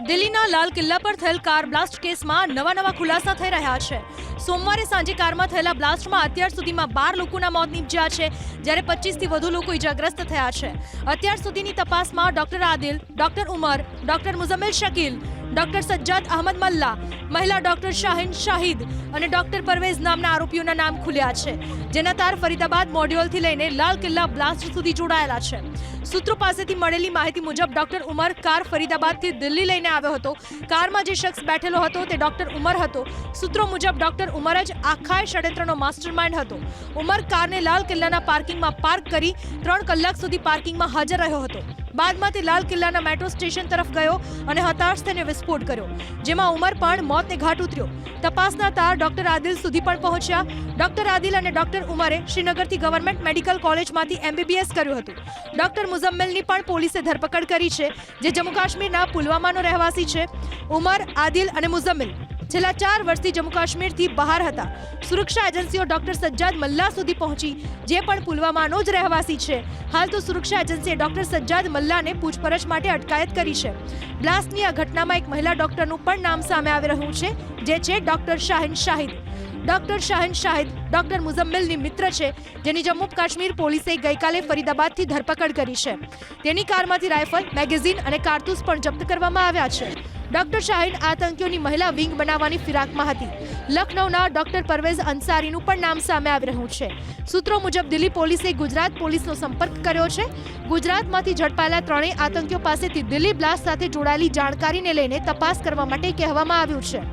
દિલ્હીના લાલ કિલ્લા પર થયેલ કાર બ્લાસ્ટ કેસમાં નવા ખુલાસા થઈ રહ્યા છે। સોમવારે સાંજે કારમાં થયેલા બ્લાસ્ટમાં અત્યાર સુધીમાં 12 લોકોના મોત નીપજ્યા છે, જ્યારે 25થી વધુ લોકો ઇજાગ્રસ્ત થયા છે। અત્યાર સુધીની તપાસમાં ડોક્ટર આદિલ, ડોક્ટર ઉમર, ડોક્ટર મુઝમ્મિલ શકીલ, ડોક્ટર સજ્જાદ અહમદ મલ્લા, મહિલા ડોક્ટર શાહીન શાહિદ અને ડોક્ટર પરવેઝ નામના આરોપીઓના નામ ખુલ્યા છે, જેના તાર ફરીદાબાદ મોડ્યુલથી લઈને લાલ કિલ્લા બ્લાસ્ટ સુધી જોડાયેલા છે। સૂત્રો પાસેથી મળેલી માહિતી મુજબ ડોક્ટર ઉમર કાર ફરીદાબાદથી દિલ્હી લઈને આવ્યો હતો। કારમાં જે શખ્સ બેઠેલો હતો તે ડોક્ટર ઉમર હતો। સૂત્રો મુજબ ડોક્ટર ઉમર જ આખા ષડયંત્રનો માસ્ટરમાઇન્ડ હતો। ઉમર કારને લાલ કિલ્લાના પાર્કિંગમાં પાર્ક કરી 3 કલાક સુધી પાર્કિંગમાં હાજર રહ્યો હતો। બાદમાં તે લાલ કિલ્લાના મેટ્રો સ્ટેશન તરફ ગયો અને હતાશ થઈને વિસ્ફોટ કર્યો, જેમાં ઉમર પણ મોતને ઘાટ ઉતર્યો। તપાસના તાર ડોક્ટર આદિલ સુધી પણ પહોંચ્યા। ડોક્ટર આદિલ અને ડોક્ટર ઉમરે શ્રીનગરથી ગવર્મેન્ટ મેડિકલ કોલેજમાંથી MBBS કર્યું હતું। ડોક્ટર મુઝમ્મિલની પણ પોલીસે ધરપકડ કરી છે, જે જમ્મુ કાશ્મીરના પુલવામાનો રહેવાસી છે। ઉમર, આદિલ અને મુઝમ્મિલ છેલ્લા 4 વર્ષથી જમ્મુ કાશ્મીરથી બહાર હતા। સુરક્ષા એજન્સીઓ ડોક્ટર સજ્જાદ મલ્લા સુધી પહોંચી, જે પણ પુલવામાનો જ રહેવાસી છે। હાલ તો સુરક્ષા એજન્સીએ ડોક્ટર સજ્જાદ મલ્લાને પૂછપરછ માટે અટકાયત કરી છે। બ્લાસ્ટની આ ઘટનામાં એક મહિલા ડોક્ટરનું પણ નામ સામે આવી રહ્યું છે, જે છે ડોક્ટર શાહીન શાહિદ। ડોક્ટર શાહીન શાહિદ ડોક્ટર મુઝમ્મિલની મિત્ર છે, જેની જમ્મુ કાશ્મીર પોલીસે ગઈકાલે ફરીદાબાદથી ધરપકડ કરી છે। તેની કારમાંથી રાઇફલ, મેગેઝીન અને કારતૂસ પણ જપ્ત કરવામાં આવ્યા છે। ડોક્ટર શાહીન આતંકીઓની મહિલા વિંગ બનાવવાની ફિરાકમાં હતી। લખનૌના ડોક્ટર પરવેઝ અંસારીનું પણ નામ સામે આવી રહ્યું છે। સૂત્રો મુજબ દિલ્હી પોલીસે ગુજરાત પોલીસનો સંપર્ક કર્યો છે। ગુજરાતમાંથી ઝડપાયેલા 3 આતંકીઓ પાસેથી દિલ્હી બ્લાસ્ટ સાથે જોડાયેલી જાણકારીને લઈને તપાસ કરવા માટે કહેવામાં આવ્યું છે।